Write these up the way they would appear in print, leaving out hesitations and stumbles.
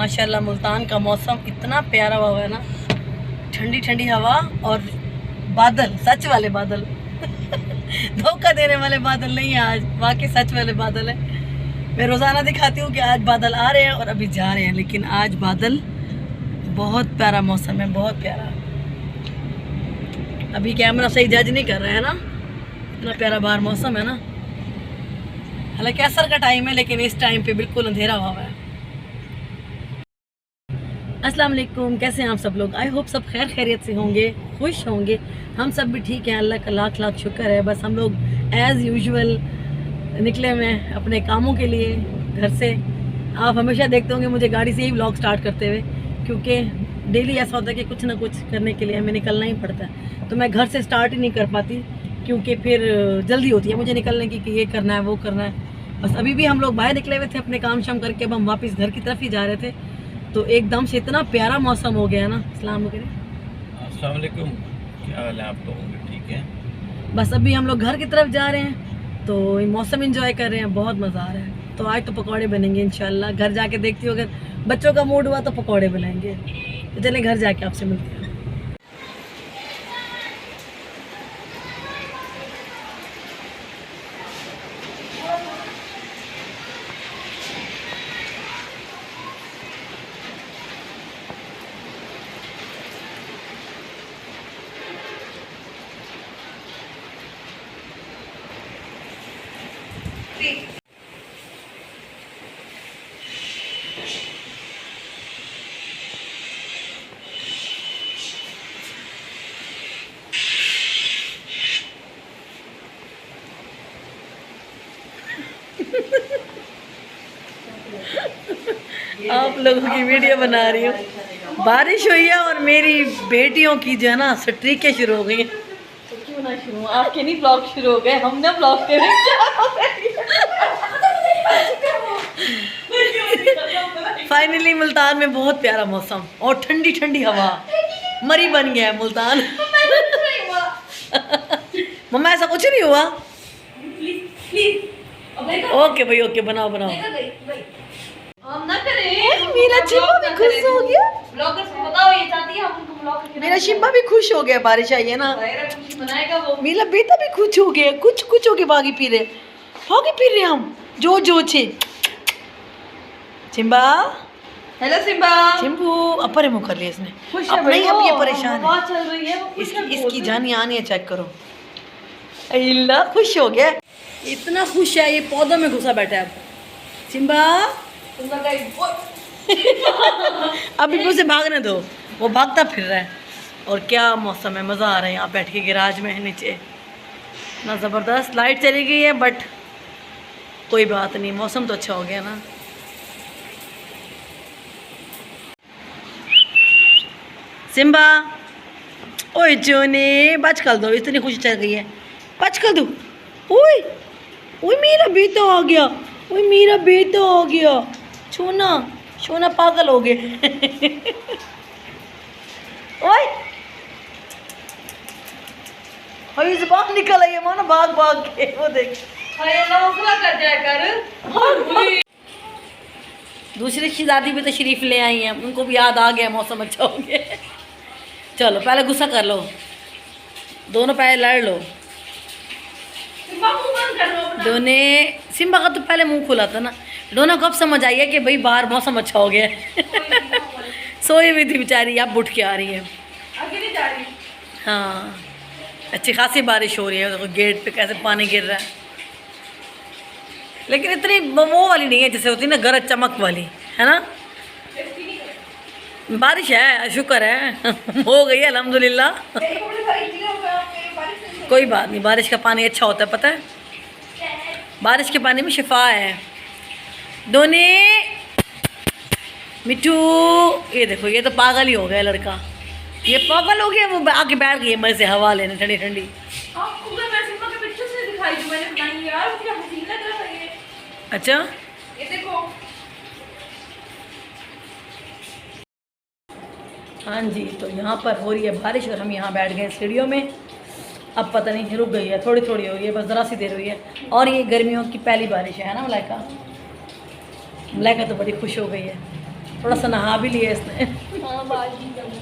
माशाल्लाह मुल्तान का मौसम इतना प्यारा हुआ है ना, ठंडी ठंडी हवा और बादल, सच वाले बादल धोखा देने वाले बादल नहीं है आज, वाकई सच वाले बादल है। मैं रोज़ाना दिखाती हूँ कि आज बादल आ रहे हैं और अभी जा रहे हैं, लेकिन आज बादल, बहुत प्यारा मौसम है, बहुत प्यारा। अभी कैमरा सही जज नहीं कर रहा है ना, इतना प्यारा बाहर मौसम है ना। हालांकि असर का टाइम है, लेकिन इस टाइम पे बिल्कुल अंधेरा हुआ है। अस्सलाम वालेकुम, कैसे हैं आप सब लोग? आई होप सब खैर खैरियत से होंगे, खुश होंगे। हम सब भी ठीक हैं, अल्लाह का लाख लाख शुक्र है। बस हम लोग एज़ यूजुअल निकले हुए हैं अपने कामों के लिए घर से। आप हमेशा देखते होंगे मुझे गाड़ी से ही व्लॉग स्टार्ट करते हुए, क्योंकि डेली ऐसा होता है कि कुछ ना कुछ करने के लिए हमें निकलना ही पड़ता है। तो मैं घर से स्टार्ट ही नहीं कर पाती, क्योंकि फिर जल्दी होती है मुझे निकलने की कि ये करना है वो करना है। बस अभी भी हम लोग बाहर निकले हुए थे अपने काम शाम करके, अब हम वापस घर की तरफ ही जा रहे थे, तो एकदम से इतना प्यारा मौसम हो गया ना। अस्सलाम वालेकुम, क्या हाल है आप लोगों के? ठीक है। बस अभी हम लोग घर की तरफ जा रहे हैं, तो मौसम एंजॉय कर रहे हैं, बहुत मज़ा आ रहा है। तो आज तो पकौड़े बनेंगे इंशाल्लाह। घर जाके देखती हूँ, अगर बच्चों का मूड हुआ तो पकौड़े बनाएंगे। तो चलें घर जाके आपसे मिलते हैं। आप लोगों की वीडियो बना रही हूँ। बारिश हुई है और मेरी बेटियों की जो है ना स्ट्रीकें शुरू हो गई हैं। तो क्यों ना शुरू, आपके नहीं ब्लॉग शुरू हो गए, हमने ब्लॉग के फाइनली मुल्तान में बहुत प्यारा मौसम और ठंडी ठंडी हवा, मरी बन गया है मुल्तान। मम्मा ऐसा कुछ नहीं हुआ। ओके भाई, ओके, बनाओ बनाओ। हम ना करें। मेरा शिम्बा भी खुश हो गया। ब्लॉगर्स को बताओ ये चाहती है हम उनको ब्लॉग करके। मेरा शिम्बा भी खुश हो गया, बारिश आई है ना। खुशी मनाएगा वो। मेरा बेटा भी खुश हो गया, कुछ कुछ हो गया। भागी फिर रहे हम जो जो छे। शिम्बा, हेलो सिम्बा। शिम्बू अपरे मुँह कर लिया इसने। खुश अब नहीं, अब ये परेशान है। बात चल रही है, वो इसकी जान आनी है, चेक करो। अल्लाह, खुश हो गया, इतना खुश है, ये पौधों में घुसा बैठा है। अब शिम्बा अभी उसे भागने दो, वो भागता फिर रहा है। और क्या मौसम है, मज़ा आ रहा है यहाँ बैठ के गैराज में नीचे, ना ज़बरदस्त। लाइट चली गई है बट कोई बात नहीं, मौसम तो अच्छा हो गया ना। सिम्बा, ओए जोने, बच कर दो, इतनी खुशी चल गई है, बच कर दो। ओए ओए, मेरा बेटा आ गया, ओए मेरा बेटा आ गया। सोना सोना पागल हो गए। ओए ओए, ज़ुबान निकल आई है मानो भाग भाग के, वो देख। कर जाया कर। दूसरी शहजादी भी तशरीफ़ ले आई हैं, उनको भी याद आ गया, मौसम अच्छा हो गया। चलो पहले गुस्सा कर लो, दोनों पहले लड़ लो। दोने सिम्बा का तो पहले मुंह खुला था ना। दोनों को अब समझ आई है कि भाई बाहर मौसम अच्छा हो गया है। सोई हुई थी बेचारी, अब उठ के आ रही है। आगे नहीं जा रही। हाँ, अच्छी खासी बारिश हो रही है, देखो गेट पे कैसे पानी गिर रहा है। लेकिन इतनी वो वाली नहीं है जैसे होती है ना, गरज चमक वाली, है ना। बारिश है, शुक्र है हो गई है अल्हम्दुलिल्लाह। कोई बात नहीं, बारिश का पानी अच्छा होता है, पता है, बारिश के पानी में शिफा है। दोने मिठू, ये देखो, ये तो पागल ही हो गया लड़का, ये पागल हो गया। वो आके बैठ गई मज़े से हवा लेने, ठंडी ठंडी। आपको मैं सिम्बा के पिक्चर से दिखाई जो मैंने बनाई यार, क्या हसीन लग रहा है ये। अच्छा, ये देखो। हाँ जी, तो यहाँ पर हो रही है बारिश और हम यहाँ बैठ गए सीढ़ियों में। अब पता नहीं रुक गई है, थोड़ी थोड़ी हो रही है, बस ज़रा सी देर हुई है। और ये गर्मियों की पहली बारिश है ना। मलाइका तो बड़ी खुश हो गई है। थोड़ा सा नहा भी लिया इसने। हाँ बाजी जब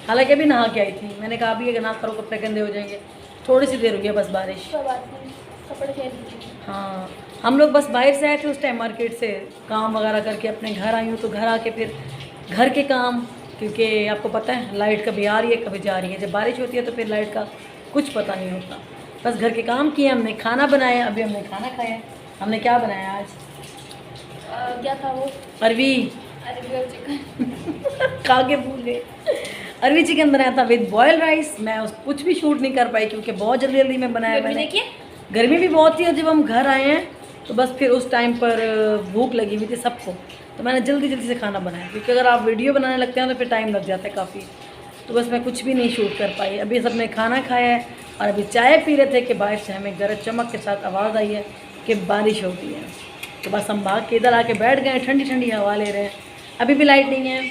हालांकि अभी नहा के आई थी, मैंने कहा अभी अगर ना करो कपड़े गंदे हो जाएंगे। थोड़ी सी देर हो गई बस बारिश। कोई बात नहीं, कपड़े चेंज कीजिए। हाँ, हम लोग बस बाहर से आए थे उस टाइम मार्केट से, काम वगैरह करके अपने घर आई हूँ। तो घर आके फिर घर के काम, क्योंकि आपको पता है लाइट कभी आ रही है कभी जा रही है। जब बारिश होती है तो फिर लाइट का कुछ पता नहीं होता। बस घर के काम किए, हमने खाना बनाया, अभी हमने खाना खाया। हमने क्या बनाया आज? क्या था वो? अरवी अरबी चिकन। खा के भूल गए। अरवी चिकन बनाया था विद बॉयल राइस। मैं उस कुछ भी शूट नहीं कर पाई क्योंकि बहुत जल्दी जल्दी में बनाया मैंने। देखिए गर्मी भी बहुत थी और जब हम घर आए हैं तो बस फिर उस टाइम पर भूख लगी हुई थी सबको, तो मैंने जल्दी जल्दी से खाना बनाया। क्योंकि अगर आप वीडियो बनाने लगते हैं तो फिर टाइम लग जाता है काफ़ी। तो बस मैं कुछ भी नहीं शूट कर पाई। अभी सबने खाना खाया है और अभी चाय पी रहे थे कि बाहर से हमें गरज चमक के साथ आवाज़ आई है कि बारिश हो गई है। तो बस हम भाग के इधर आके बैठ गए, ठंडी ठंडी हवा ले रहे हैं। अभी भी लाइट नहीं है,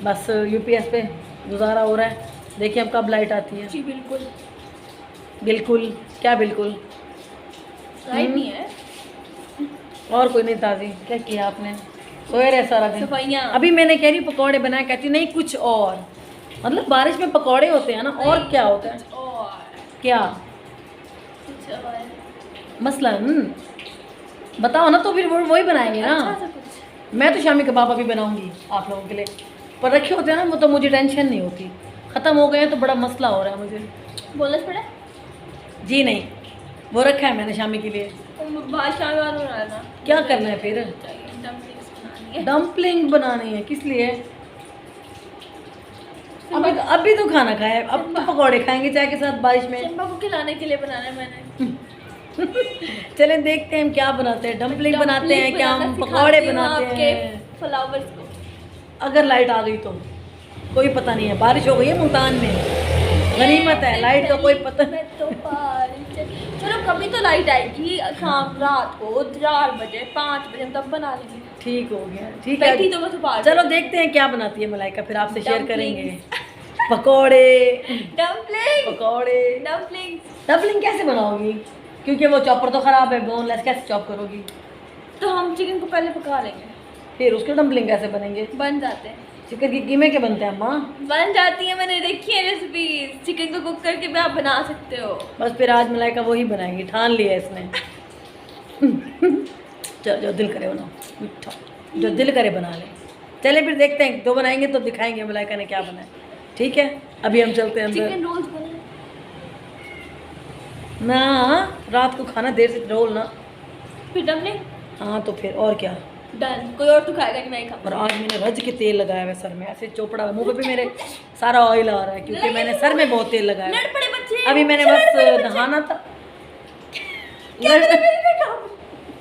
बस यूपीएस पे गुजारा हो रहा है। देखिए अब कब लाइट आती है। जी बिल्कुल बिल्कुल क्या बिल्कुल? लाइट नहीं है। और कोई नहीं ताज़ी। क्या किया आपने? सोए रहे सारा दिन? सफाइयाँ। अभी मैंने कह रही पकौड़े बनाए, कहती नहीं कुछ और। मतलब बारिश में पकौड़े होते हैं ना, और क्या होता है? और क्या कुछ और मसलन बताओ ना, तो फिर वही बनाएंगे अच्छा ना। सा कुछ। मैं तो शामी कबाब अभी बनाऊंगी आप लोगों के लिए, पर रखे होते हैं ना वो, तो मुझे टेंशन नहीं होती। ख़त्म हो गए हैं तो बड़ा मसला हो रहा है मुझे। बोलना पड़ा। जी नहीं, वो रखा है मैंने शामी के लिए। बादशाह वाला हो रहा है ना। क्या करना है फिर? डम्पलिंग्स बनानी है। डम्पलिंग बनानी है। किस लिए? अभी तो खाना खाया है, अब तो पकौड़े खाएंगे चाय के साथ बारिश में। चंपा को खिलाने के लिए बनाना है मैंने। चले देखते हैं हम क्या बनाते हैं। डम्पलिंग बनाते हैं क्या हम? पकौड़े बनाते हैं। फ्लावर्स को अगर लाइट आ गई तो कोई पता नहीं है। बारिश हो गई है मुल्तान में, गनीमत है, लाइट का कोई पता नहीं। तो चलो कभी तो लाइट आएगी शाम रात को 4 बजे 5 बजे हम तब बना लेंगे। ठीक हो गया, ठीक बैठी है। तो बस बाहर। चलो देखते हैं क्या बनाती है मलाइका, फिर आपसे शेयर Dumplings. करेंगे। पकौड़े डम्पलिंग पकौड़े। डम्पलिंग्स। डम्पलिंग कैसे बनाओगी? क्योंकि वो चॉपर तो ख़राब है, बोनलेस, कैसे चॉप करोगी? तो हम चिकन को पहले पका लेंगे, फिर उसके डम्पलिंग कैसे बनेंगे? बन जाते हैं। चिकन की कीमे के बनते हैं अम्मा? बन जाती है, मैंने देखी है रेसिपी। चिकन को कुक करके भी आप बना सकते हो। बस फिर आज मलाइका वही बनाएंगी, ठान लिया इसने। चलो जो दिल करे बनाओ, मीठा जो दिल करे बना ले। चले फिर देखते हैं, दो बनाएंगे तो दिखाएंगे मलाइका ने क्या बनाया। ठीक है, अभी हम चलते हैं अंदर। चिकन रोल्स बने ना रात को खाना देर से रोल ना। फिर डम्पलिंग हाँ तो फिर और क्या। डन। कोई और तो खाएगा कि नहीं खाऊंगा। और आज मैंने रज के तेल लगाया हुआ सर में, ऐसे चोपड़ा हुआ। मुँह पे भी मेरे सारा ऑयल आ रहा है क्योंकि मैंने सर में बहुत तेल लगाया। लड़ पड़े बच्चे। अभी मैंने बस नहाना था।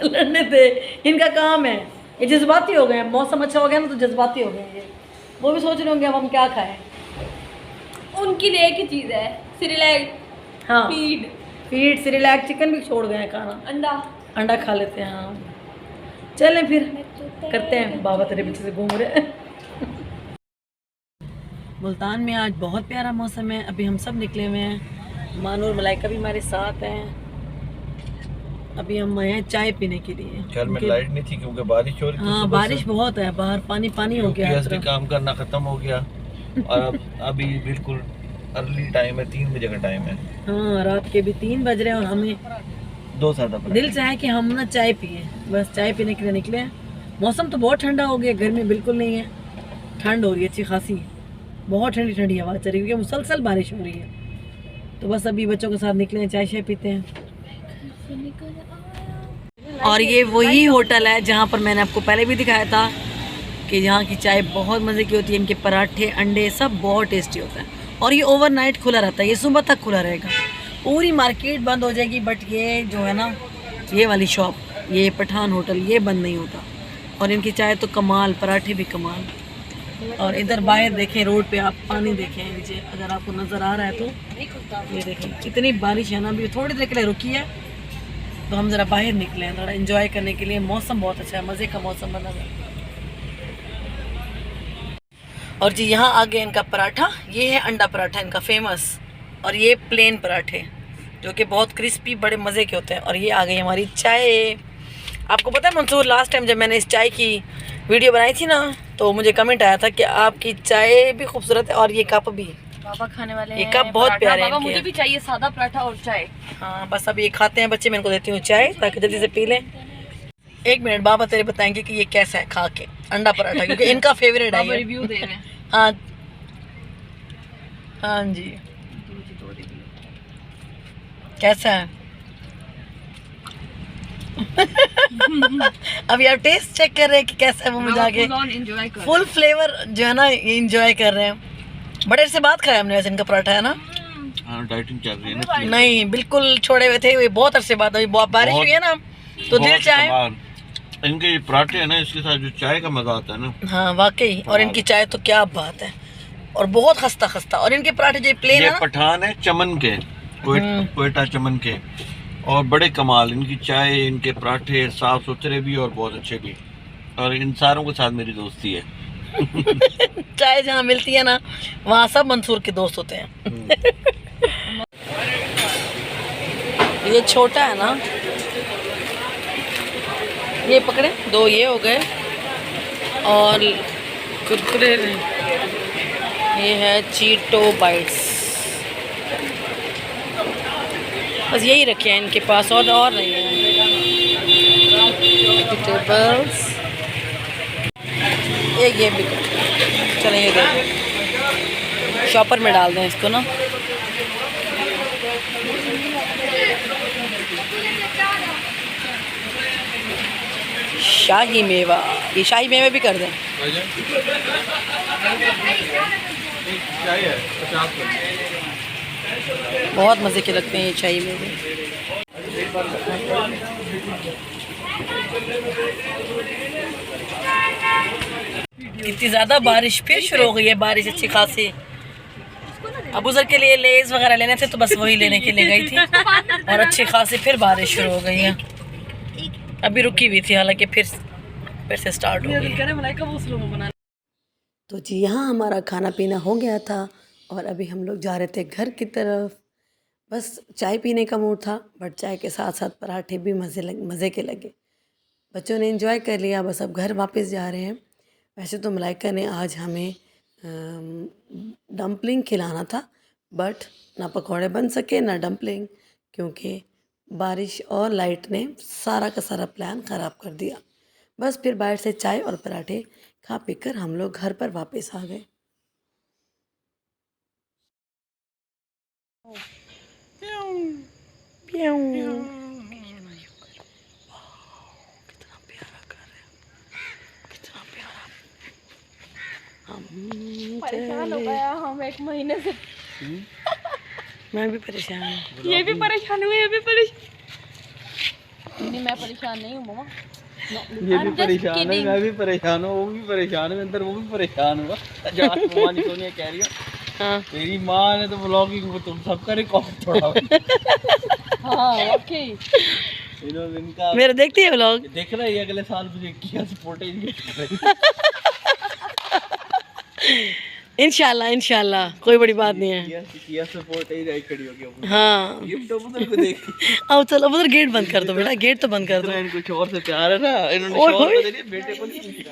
लड़ने थे, इनका काम है। ये जज्बाती हो गए हैं, मौसम अच्छा हो गया ना तो जज्बाती हो गए हैं ये। वो भी सोच रहे होंगे अब हम क्या खाएं। उनकी लिए की चीज़ है सिरिलैक हाँ, फीड फीड सिरिलैक चिकन भी छोड़ गए हैं खाना, अंडा। अंडा खा लेते हैं। हाँ चलें फिर करते हैं। बाबा तेरे पीछे से घूम रहे। मुल्तान में आज बहुत प्यारा मौसम है। अभी हम सब निकले हुए हैं, मानूर मलाइका भी हमारे साथ हैं। अभी हम आए हैं चाय पीने के लिए। घर में लाइट नहीं थी क्योंकि बारिश हो रही थी। हाँ सुबह बारिश से। बहुत है, बाहर पानी पानी हो गया यूपीएस भी है। काम करना खत्म हो गया और अब अभी बिल्कुल अर्ली टाइम है, 3 बजे का टाइम है। हाँ रात के भी 3 बज रहे हैं और हमें 2 सादा पर दिल चाहे कि हम ना चाय पिए। बस चाय पीने के लिए निकले हैं। मौसम तो बहुत ठंडा हो गया, गर्मी बिल्कुल नहीं है, ठंड हो रही है अच्छी खासी। बहुत ठंडी ठंडी हवा चल रही है क्योंकि मुसलसल बारिश हो रही है। तो बस अभी बच्चों के साथ निकले हैं, चाय शाय पीते हैं। और ये वही होटल है जहाँ पर मैंने आपको पहले भी दिखाया था कि यहाँ की चाय बहुत मज़े की होती है। इनके पराठे अंडे सब बहुत टेस्टी होता है और ये ओवरनाइट खुला रहता है, ये सुबह तक खुला रहेगा। पूरी मार्केट बंद हो जाएगी बट ये जो है ना, ये वाली शॉप, ये पठान होटल, ये बंद नहीं होता। और इनकी चाय तो कमाल, पराठे भी कमाल। और इधर बाहर देखें, रोड पे आप पानी देखें नीचे, अगर आपको नज़र आ रहा है तो ये देखें कितनी बारिश है ना। अभी थोड़ी देर के लिए रुकी है तो हम ज़रा बाहर निकले हैं थोड़ा एंजॉय करने के लिए। मौसम बहुत अच्छा है, मज़े का मौसम बना है। और जी यहाँ आ गया इनका पराठा, ये है अंडा पराठा इनका फेमस। और ये प्लेन पराठे जो कि बहुत क्रिस्पी, बड़े मज़े के होते हैं। और ये आ गई हमारी चाय। आपको पता है मंसूर, लास्ट टाइम जब मैंने इस चाय की वीडियो बनाई थी ना तो मुझे कमेंट आया था कि आपकी चाय भी खूबसूरत है और ये कप भी। पापा खाने वाले ये हैं कप बहुत पराठा। प्यारे हैं पापा इनके। मुझे भी चाहिए सादा पराठा और चाय। हाँ बस अब ये खाते हैं बच्चे, मैं इनको देती हूँ चाय ताकि जल्दी से पी लें। एक मिनट, बाबा तेरे बताएंगे कि ये कैसा है खा के अंडा पराठा, क्योंकि इनका फेवरेट है पापा ये। रिव्यू दे रहे हैं। हाँ हाँ जी, कैसा है? अभी आप टेस्ट चेक कर रहे हैं कि कैसा है वो, मुझे आगे एंजॉय कर। फुल फ्लेवर जो है ना ये इंजॉय कर रहे हैं। बड़े से बात खाया हमने वैसे इनका पराठा, है ना? हाँ डाइटिंग चल रही है ना। नहीं बिल्कुल छोड़े हुए थे, बहुत अरसे बाद अभी बारिश हुई है ना तो दिल बहुत चाहे। कमाल। इनके ये पराठे है ना, इसके साथ जो चाय का मजा आता है ना। हाँ वाकई, और इनकी चाय तो क्या बात है, और बहुत खस्ता खस्ता। और इनके पराठे जो प्लेन ये है ना, पठान है चमन के, कोयटा चमन के, और बड़े कमाल इनकी चाय, इनके पराठे साफ सुथरे भी और बहुत अच्छे भी। और इन सारों के साथ मेरी दोस्ती है। चाय जहाँ मिलती है ना वहाँ सब मंसूर के दोस्त होते हैं। ये छोटा है ना, ये पकड़े, दो ये हो गए, और कुरकुरे ये है चीटो बाइट्स। बस यही रखे हैं इनके पास, और नहीं है। वेजिटेबल्स ये भी चलें, ये देखें, शॉपर में डाल दें इसको ना। शाही मेवा, ये शाही मेवे भी कर दें। बहुत मज़े के लगते हैं ये शाही मेवे। इतनी ज़्यादा बारिश फिर शुरू हो गई है, बारिश अच्छी खासी। अबू सर के लिए लेज वगैरह लेने थे तो बस वही लेने के लिए गई थी, और अच्छी खासी फिर बारिश शुरू हो गई है। अभी रुकी हुई थी, हालांकि फिर से स्टार्ट हो गई। तो जी यहाँ हमारा खाना पीना हो गया था और अभी हम लोग जा रहे थे घर की तरफ। बस चाय पीने का मूड था, बट चाय के साथ साथ पराठे भी मज़े के लगे। बच्चों ने एंजॉय कर लिया, बस अब घर वापस जा रहे हैं। वैसे तो मलाइका ने आज हमें डम्पलिंग खिलाना था, बट ना पकौड़े बन सके ना डम्पलिंग, क्योंकि बारिश और लाइट ने सारा का सारा प्लान ख़राब कर दिया। बस फिर बाहर से चाय और पराठे खा पीकर हम लोग घर पर वापस आ गए। कितना प्यारा कर रहे हैं, कितना प्यारा। परेशान हो गया हम एक महीने से। मैं भी परेशान हूँ। ये भी परेशान हुए, ये भी परेशान। नहीं मैं परेशान नहीं हूँ मामा। ये भी परेशान है, मैं भी परेशान हूँ, वो भी परेशान है, अंदर वो भी परेशान हुआ। मानी सोनिया कह रही है, हाँ तेरी माँ ने तो ब्लॉगिंग को तुम सबका रिकॉर्ड तोड़ा। हाँ ओके। इन्होंने इनका मेरा देखती है व्लॉग, देख रहा है, अगले साल मुझे किया सपोर्टेज इंशाल्लाह इंशाल्लाह, कोई बड़ी बात नहीं है। किया सपोर्टेज आई खड़ी होगी। हाँ गिफ्ट उधर को देख। अब चलो उधर गेट बंद कर दो बेटा, गेट तो बंद कर दो। इनको शोर से प्यार है ना, इन्होंने शोर को दे दिया, बेटे को नहीं दिया।